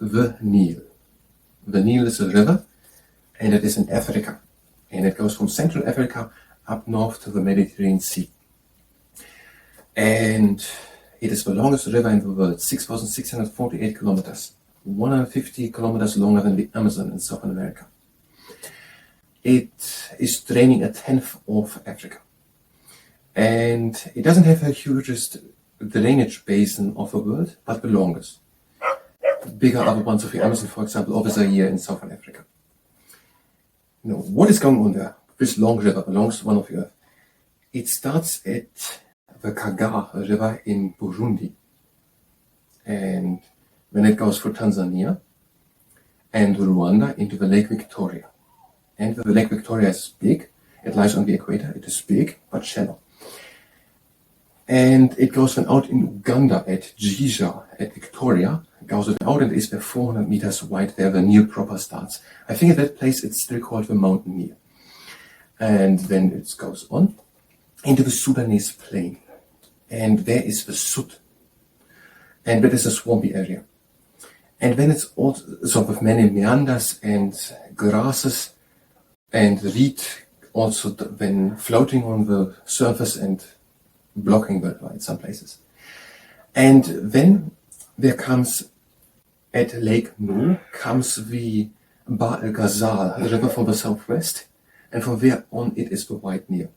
the Nile. The Nile is a river, and it is in Africa. And it goes from Central Africa up north to the Mediterranean Sea. And it is the longest river in the world, 6,648 kilometers, 150 kilometers longer than the Amazon in South America. It is draining a tenth of Africa. And it doesn't have the hugest drainage basin of the world, but the longest. Bigger are the ones of the Amazon, for example, over here in Southern Africa. Now, what is going on there? This long river belongs to one of the earth. It starts at the Kaga River in Burundi. And then it goes through Tanzania and Rwanda into the Lake Victoria. And the Lake Victoria is big. It lies on the equator. It is big, but shallow. And it goes then out in Uganda at Jija, at Victoria. It goes out and is there 400 meters wide where the Nile proper starts. I think at that place it's still called the Mountain Nile. And then it goes on into the Sudanese plain. And there is the Sud. And that is a swampy area. And then it's also sort of many meanders and grasses and reed also then floating on the surface and blocking the river in some places. And then there comes, at Lake No, comes the Bahr el Ghazal, the river from the southwest, and from there on it is the White Nile.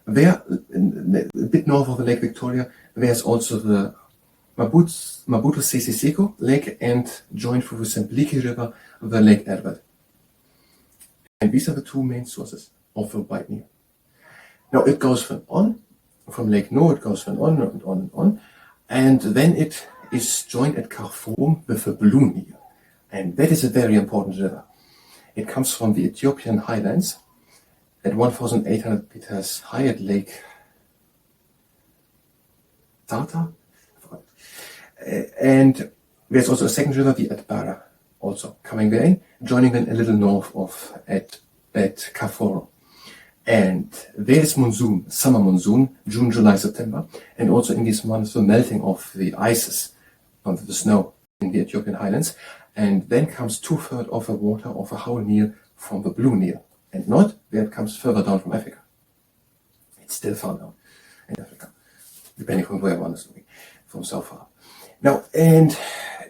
There, a bit north of the Lake Victoria, there's also the Maputo Sese Seko Lake, and joined through the Sembliki River, the Lake Edward. And these are the two main sources of the White Nile. Now it goes from Lake No, it goes on and on and on, and then it is joined at Khartoum with the Blue Nile. And that is a very important river. It comes from the Ethiopian highlands at 1,800 meters high at Lake Tata. And there's also a second river, the Atbara, also coming there in, joining them a little north of at Kaforo. And there is monsoon, summer monsoon, June, July, September, and also in these months the melting of the ices, of the snow in the Ethiopian highlands, and then comes 2/3 of the water of the whole Nile from the Blue Nile, and not where it comes further down from Africa. It's still far down in Africa, depending on where one is looking, from so far. Now, and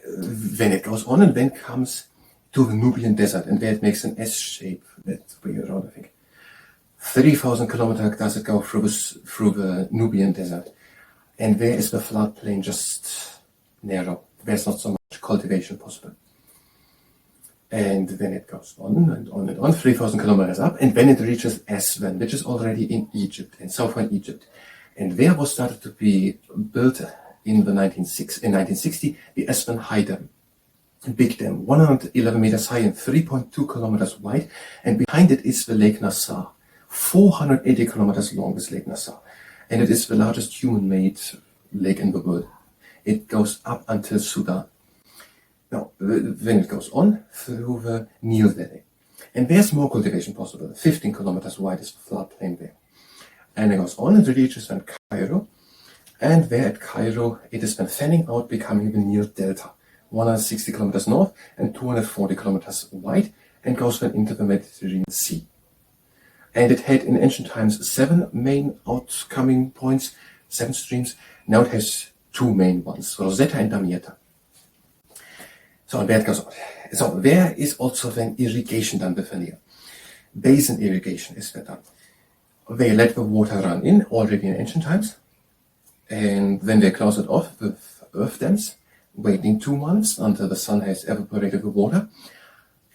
then it goes on and then comes to the Nubian desert, and there it makes an S shape, that's way around, I think. 30,000 kilometers does it go through the Nubian desert, and there is the floodplain just narrow. There's not so much cultivation possible. And then it goes on and on and on, 3,000 kilometers up, and then it reaches Aswan, which is already in Egypt, in southern Egypt. And there was started to be built in 1960, the Aswan High Dam. A big dam, 111 meters high and 3.2 kilometers wide, and behind it is the Lake Nassau, 480 kilometers long, this Lake Nassau. And it is the largest human-made lake in the world. It goes up until Sudan. Now, then it goes on through the Nile Valley. And there's more cultivation possible. 15 kilometers wide is the floodplain there. And it goes on and reaches then Cairo. And there at Cairo, it is then fanning out, becoming the Nile Delta, 160 kilometers north and 240 kilometers wide, and goes then into the Mediterranean Sea. And it had in ancient times 7 main outcoming points, 7 streams. Now it has 2 main ones, Rosetta and Damietta. So, and there it goes on. So there is also then irrigation done with the Nile. Basin irrigation is done. They let the water run in already in ancient times, and then they close it off with earth dams, waiting 2 months until the sun has evaporated the water,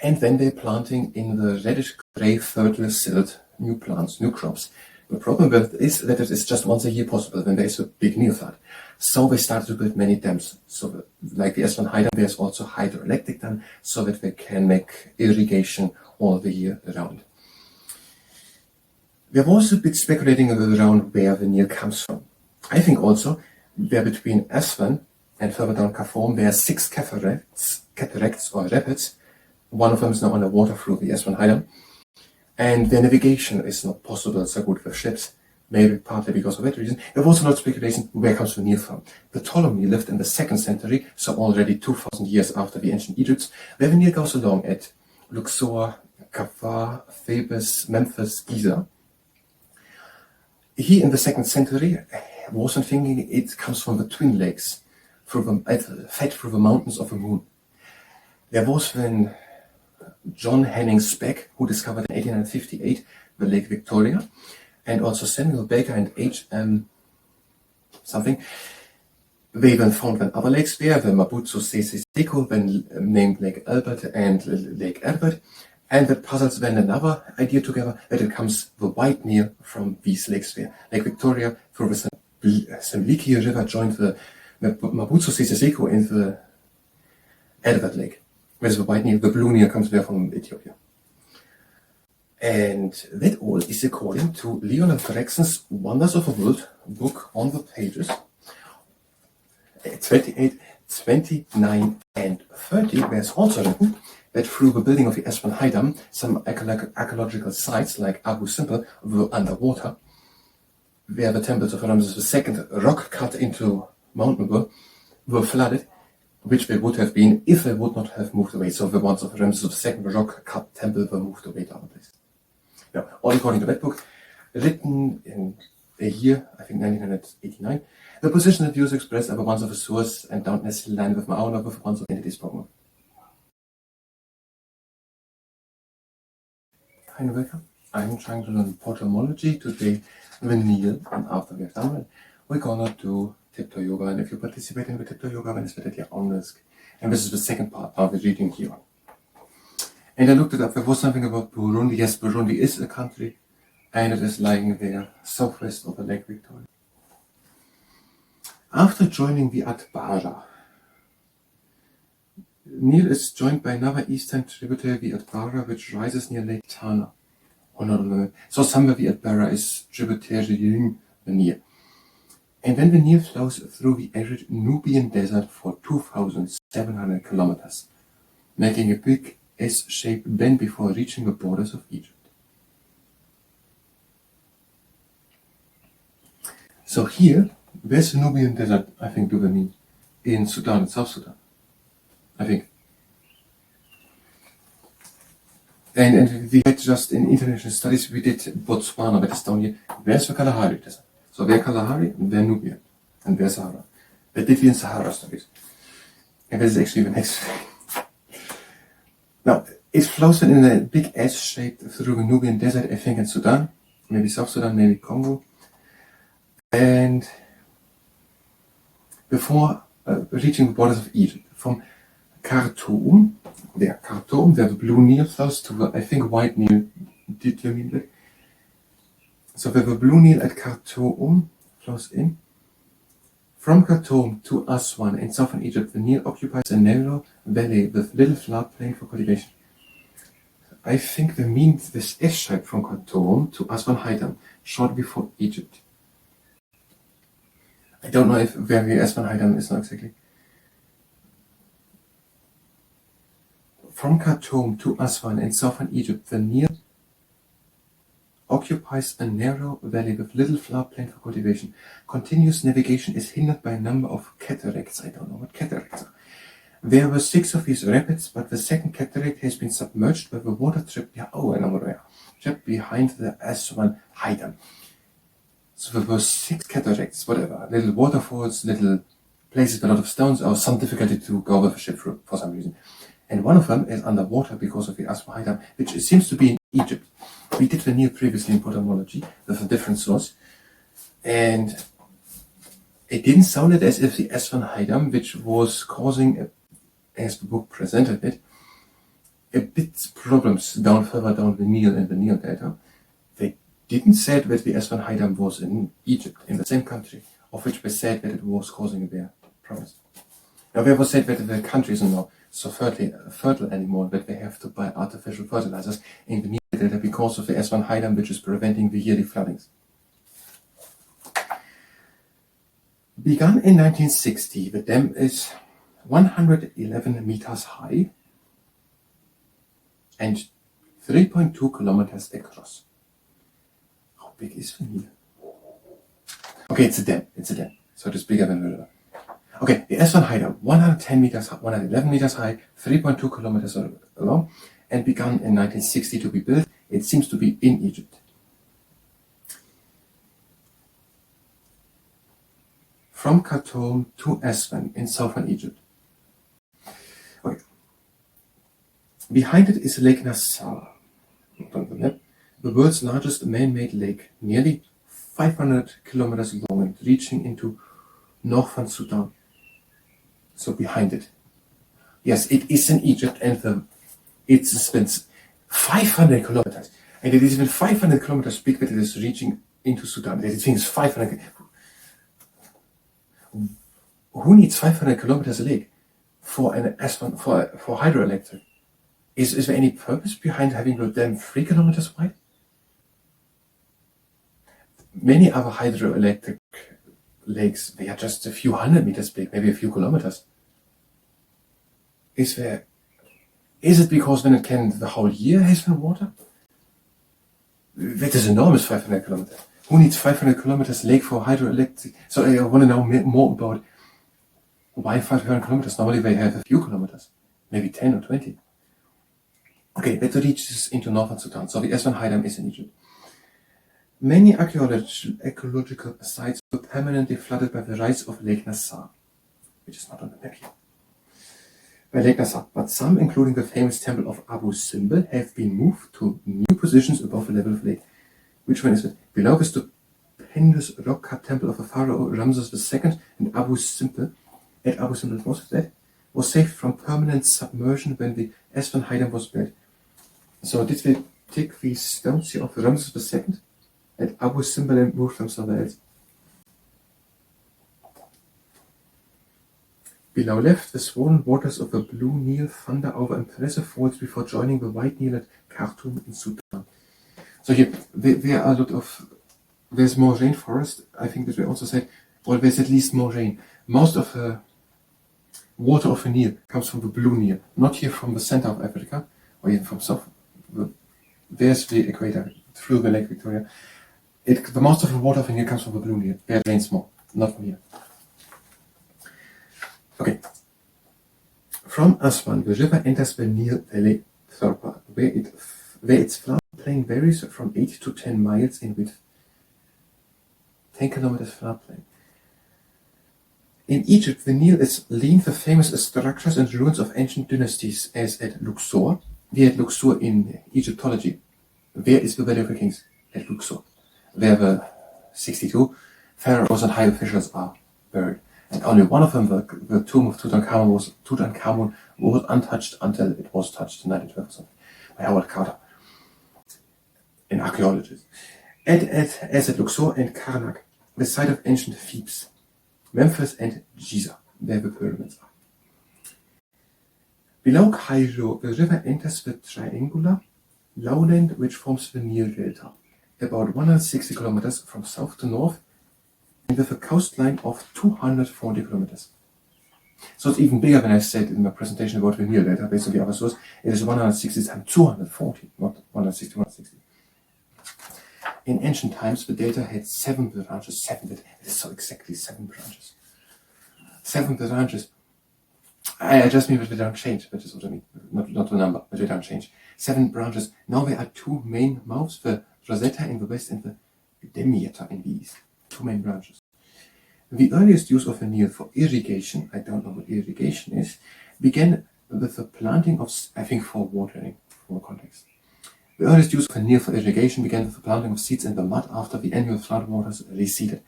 and then they're planting in the reddish gray fertile silt new plants, new crops. The problem with it is that it is just once a year possible when there is a big Nile flood. So they started to build many dams. So like the Aswan High Dam, there's also hydroelectric dam, so that they can make irrigation all the year around. There was a bit speculating around where the Nile comes from. I think also there between Aswan and further down Khartoum, there are 6 cataracts or rapids. One of them is now underwater through the Aswan High Dam. And their navigation is not possible so good with ships. maybe partly because of that reason. There was a lot of speculation where comes the Nile from. Ptolemy lived in the 2nd century, so already 2000 years after the ancient Egypt, where the Nile goes along at Luxor, Kafar, Thebes, Memphis, Giza. He in the 2nd century wasn't thinking it comes from the Twin Lakes, fed through the mountains of the moon. There was when John Henning Speck, who discovered in 1858 the Lake Victoria, and also Samuel Baker and H.M. something. They then found other lakes there, the Mabuzo Sese Seko, then named Lake Albert and Lake Albert, and that puzzles then another idea together that it comes the White Nile from these lakes there. Lake Victoria through the Semliki River joined the Mabuzo Sese Seko in the Albert Lake, whereas the White Nile, the Blue Nile, comes there from Ethiopia. And that all is according to Leonard Greggson's Wonders of the World book on the pages 28, 29 and 30, where it's also written that through the building of the Aswan High Dam, some archaeological sites like Abu Simbel were underwater, where the temples of Ramses II, rock cut into mountain were flooded, which they would have been if they would not have moved away. So the ones of Ramses II, rock cut temple, were moved away to other places. Now, all according to that book, written in a year, I think 1989, the position that views expressed are the ones of a source and don't necessarily line with my own or with the ones of entities spoken of. Hi and welcome. I'm trying to learn Potamology today, the Nile, and after we have done it, we're gonna do tiptoe yoga. And if you participate in the tiptoe yoga, then it's at your own risk. And this is the second part of the reading here. And I looked it up. There was something about Burundi. Yes, Burundi is a country, and it is lying there, southwest of the Lake Victoria. After joining the Atbara, Nile is joined by another eastern tributary, the Atbara, which rises near Lake Tana. So somewhere the Atbara is tributary the Nile. And then the Nile flows through the arid Nubian desert for 2,700 kilometers, making a big S-shaped bend before reaching the borders of Egypt. So here, where's the Nubian desert, I think, do they mean? In Sudan, South Sudan, I think. And we had just in international studies, we did Botswana, that is down here. Where's the Kalahari desert? So where Kalahari, there Nubian, and where Sahara. That did we in Sahara studies. And this is actually the next thing. Now, it flows in a big S shape through the Nubian desert, I think in Sudan, maybe South Sudan, maybe Congo. And before reaching the borders of Egypt, from Khartoum, where the Blue Nile flows to the, I think, White Nile, did you mean that? So where the Blue Nile at Khartoum flows in, from Khartoum to Aswan in southern Egypt, the Nile occupies a narrow valley with little floodplain for cultivation. I think they mean this S-shape from Khartoum to Aswan High Dam, short before Egypt. I don't know if where the Aswan High Dam is now exactly. From Khartoum to Aswan in southern Egypt, the Nile occupies a narrow valley with little floodplain for cultivation. Continuous navigation is hindered by a number of cataracts. I don't know what cataracts are. There were 6 of these rapids, but the second cataract has been submerged by the water trapped behind the Aswan High Dam. So there were 6 cataracts, whatever, little waterfalls, little places with a lot of stones, or some difficulty to go with a ship through for some reason. And one of them is underwater because of the Aswan High Dam, which seems to be in Egypt. We did the Nile previously in Potamology with a different source, and it didn't sound as if the Aswan High Dam, which was causing, as the book presented it, a bit problems further down the Nile and the Nile Delta. They didn't say that the Aswan High Dam was in Egypt, in the same country, of which they said that it was causing their problems. Now they also said that the country isn't now so fertile anymore, that they have to buy artificial fertilizers in the Nile Delta because of the Aswan High Dam, which is preventing the yearly floodings. Begun in 1960, the dam is 111 meters high and 3.2 kilometers across. How big is the Nile? Okay, it's a dam. So it is bigger than the river. Okay, the S1 Haida, 110 meters high, 111 meters high, 3.2 kilometers long, and began in 1960 to be built. It seems to be in Egypt. From Khartoum to Aswan in southern Egypt. Okay. Behind it is Lake Nasser, on the map, the world's largest man-made lake, nearly 500 kilometers long and reaching into northern Sudan. So behind it. Yes, it is in Egypt, and it's spans 500 kilometers. And it is even 500 kilometers big that it is reaching into Sudan. It is 500. Who needs 500 kilometers a lake for an Aswan, for hydroelectric? Is there any purpose behind having the dam 3 kilometers wide? Many other hydroelectric lakes, they are just a few hundred meters big, maybe a few kilometers. Is it because then it can the whole year has no water? That is enormous, 500 kilometers. Who needs 500 kilometers lake for hydroelectric? So I want to know more about why 500 kilometers. Normally they have a few kilometers, maybe 10 or 20. Okay, that reaches into northern Sudan. So the S1 High Dam is in Egypt. Many ecological sites were permanently flooded by the rise of Lake Nasser, which is not on the map here. By Lake Nasser, but some, including the famous temple of Abu Simbel, have been moved to new positions above the level of the lake. Which one is it? Below the stupendous rock-cut temple of the pharaoh Ramses II and Abu Simbel, at Abu Simbel was saved from permanent submersion when the S1 High Dam was built. So did we take these stones here of Ramses II at Abu Simbel and move them somewhere else? Below left, the swollen waters of the Blue Nile thunder over impressive falls before joining the White Nile at Khartoum in Sudan. So here, there are a lot of, there's more rainforest, I think that we also said, or there's at least more rain. Most of the water of the Nile comes from the Blue Nile, not here from the center of Africa, or even from south. There's the equator, through the Lake Victoria. The most of the water of the Nile comes from the Blue Nile. There it rains more, not from here. Okay. From Aswan, the river enters the Nile Valley third part, where its floodplain varies from 8 to 10 miles in width. 10 kilometers floodplain. In Egypt, the Nile is linked with famous structures and ruins of ancient dynasties, as at Luxor. We had Luxor in Egyptology. Where is the Valley of the Kings? At Luxor, where the 62 pharaohs and high officials are buried. And only one of them, the tomb of Tutankhamun, was untouched until it was touched in 1912 or something by Howard Carter, an archaeologist. As at Luxor and Karnak, the site of ancient Thebes, Memphis and Giza, where the pyramids are. Below Cairo, the river enters the triangular lowland which forms the Nile Delta, about 160 kilometers from south to north, and with a coastline of 240 kilometers. So it's even bigger than I said in my presentation about the Nile Delta, based on the other source. It is 160 times 240, not 160, 160. In ancient times, the delta had 7 branches. It is so exactly 7 branches. 7 branches. I just mean that they don't change, that is what I mean. Not the number, but they don't change. 7 branches. Now there are 2 main mouths, the Rosetta in the west and the Damietta in the east. 2 main branches. The earliest use of the Nile for irrigation, I don't know what irrigation is, began with the planting of, I think for watering, for context. The earliest use of the Nile for irrigation began with the planting of seeds in the mud after the annual floodwaters receded.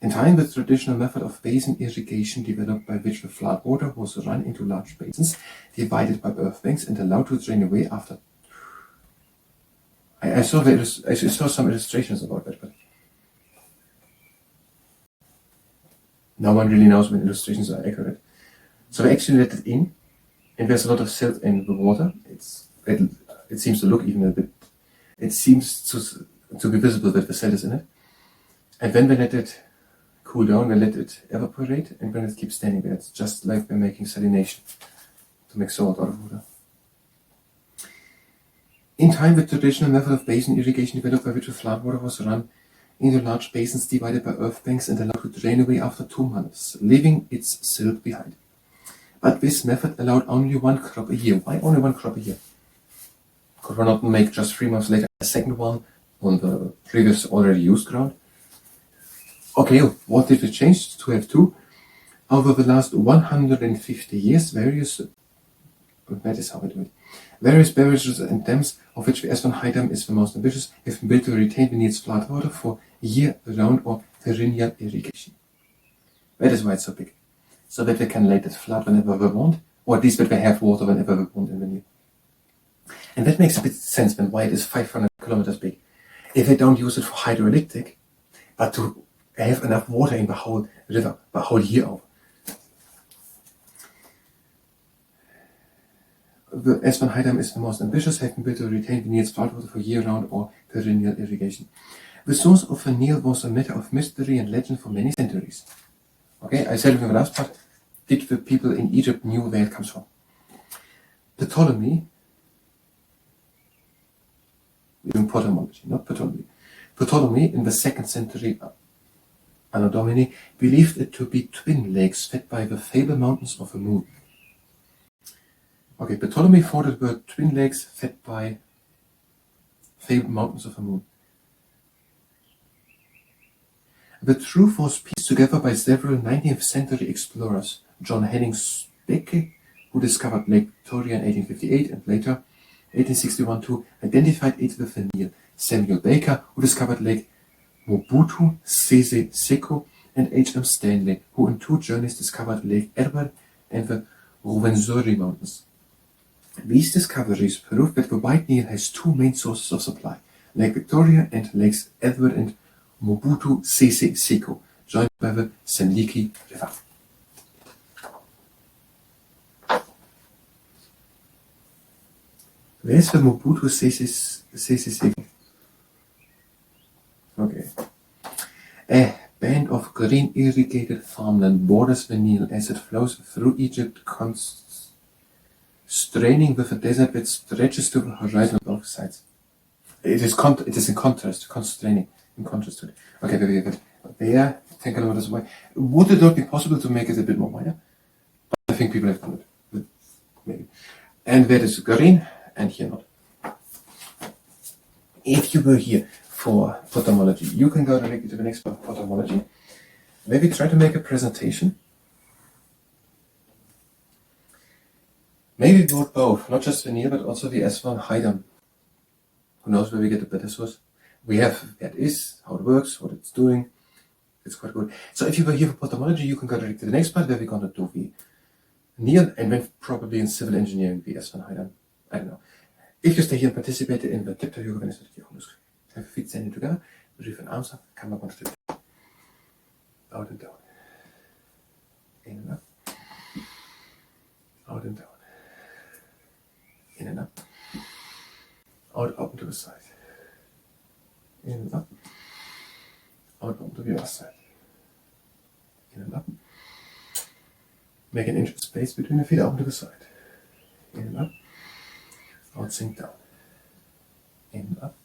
In time, the traditional method of basin irrigation developed, by which the floodwater was run into large basins, divided by earth banks and allowed to drain away after. I saw some illustrations about that, but no one really knows when illustrations are accurate. So they actually let it in, and there's a lot of silt in the water. It seems to look even a bit. It seems to be visible that the silt is in it, and then they let it cool down. They let it evaporate, and then it keeps standing there. It's just like they're making salination to make salt out of water. In time, the traditional method of basin irrigation developed, by which the floodwater was run into large basins divided by earth banks and allowed to drain away after 2 months, leaving its silt behind. But this method allowed only 1 crop a year. Why only 1 crop a year? Could we not make just 3 months later a second one on the previous already used ground? Okay, what did we change to have 2? Over the last 150 years, that is how we do it. Various barrages and dams, of which the S1 high dam is the most ambitious, have been built to retain the needed floodwater for year-round or perennial irrigation. That is why it's so big. So that they can let it flood whenever they want, or at least that they have water whenever they want in the year. And that makes a bit sense then why it is 500 kilometers big. If they don't use it for hydroelectric, but to have enough water in the whole river, the whole year over. The S1 high dam is the most ambitious, have been built to retain the needed floodwater for year-round or perennial irrigation. The source of the Nile was a matter of mystery and legend for many centuries. Okay, I said in the last part, did the people in Egypt knew where it comes from? Ptolemy, we're doing Potamology, not Ptolemy. Ptolemy in the 2nd century Anno Domini believed it to be twin lakes fed by the fabled mountains of the moon. Okay, Ptolemy thought it were twin lakes fed by fabled mountains of the moon. The truth was pieced together by several 19th century explorers, John Henning Speke, who discovered Lake Victoria in 1858 and later, 1861 too, identified it with the Nile, Samuel Baker, who discovered Lake Mobutu Sese Seko, and H.M. Stanley, who in 2 journeys discovered Lake Edward and the Rwenzori Mountains. These discoveries prove that the White Nile has 2 main sources of supply, Lake Victoria and Lakes Edward and Mobutu Sese Seko, joined by the Semliki River. Where's the Mobutu Sese Seko? Okay. A band of green irrigated farmland borders the Nile as it flows through Egypt, straining with a desert that stretches to the horizon on both sides. It is in contrast, constraining, in contrast to it. Okay, very good. There, 10 kilometers away. Would it not be possible to make it a bit more wider? But I think people have done it. Maybe. And that is green, and here not. If you were here for Potamology, you can go directly to the next part, Potamology. Maybe try to make a presentation. Maybe build both, not just the Nile, but also the S1 high dam. Who knows where we get the better source? We have where it is, how it works, what it's doing. It's quite good. So if you were here for Potamology, you can go directly to the next part where we're going to do the Nile and then probably in civil engineering, the S1 high dam. I don't know. If you stay here and participate in the tip yoga, then it's have your feet standing together, reach and arms up, come up on straight. Out and down. In and up. Out and down. In and up. Out, open to the side. In and up. Out, open to the other side. In and up. Make an inch of space between the feet, open to the side. In and up. Out, sink down. In and up.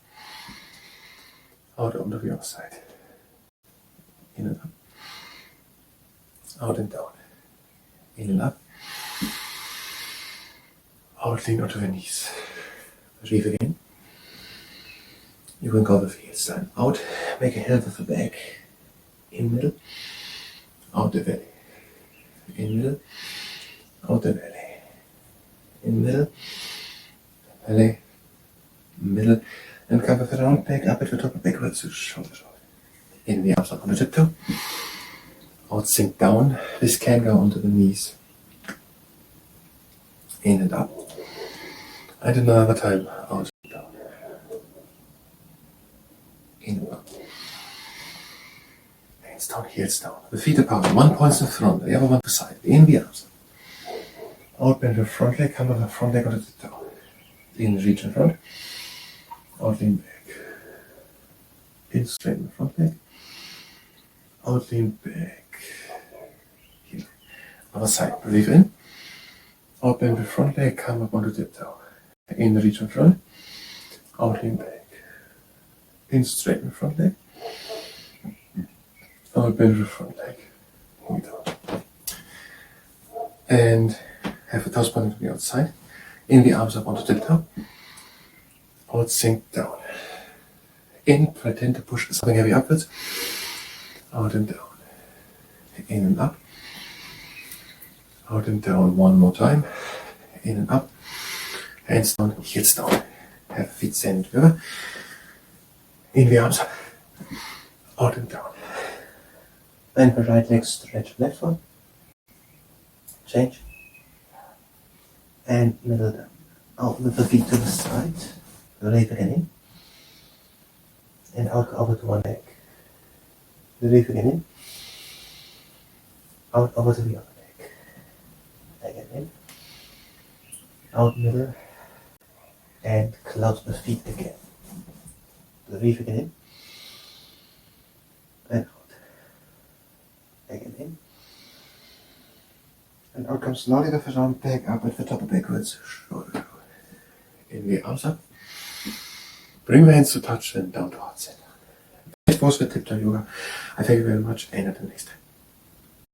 Out, open to the other side. In and up. Out and down. In and up. Out, lean onto the knees. Breathe again. You can go with the heels down. Out, make a hill with the back. In middle. Out the belly. In middle. Out the belly. In middle. Belly. Middle. And come with the round back up at the top and backwards to shoulder. In the arms up on the tiptoe. Out, sink down. This can go onto the knees. In and up. And another time. Out and down. In and up. Hands down, heels down. The feet apart. One points in front, the other one to the side. In the arms. Out, bend the front leg. Come with the front leg on the tiptoe. In, reach in front. Out, lean back. In, straighten the front leg. Out, lean back. Here. Other side. Breathe in. Out, bend the front leg. Come up onto tiptoe. In, reach in front. Out, lean back. In, straighten the front leg. Out, bend the front leg. Here we go. And have the toes pointing to the outside. In the arms up onto tiptoe. Out, sink down. In, pretend to push something heavy upwards. Out and down. In and up. Out and down one more time. In and up. Hands down, heels down. Have feet send together. In the arms up. Out and down. Bend the right leg, stretch left one. Change. And middle down. Out with the feet to the side. Relief again in. And out over to one leg. Relief again in. Out over to the other leg. Again in. Out middle. And close the feet again. Relief again in. And out. Again in. And out comes slowly the first arm back up at the top of backwards. Shoulder. In the arms up. Bring the hands to touch and down towards it. That was the tiptoe yoga. I thank you very much and until next time.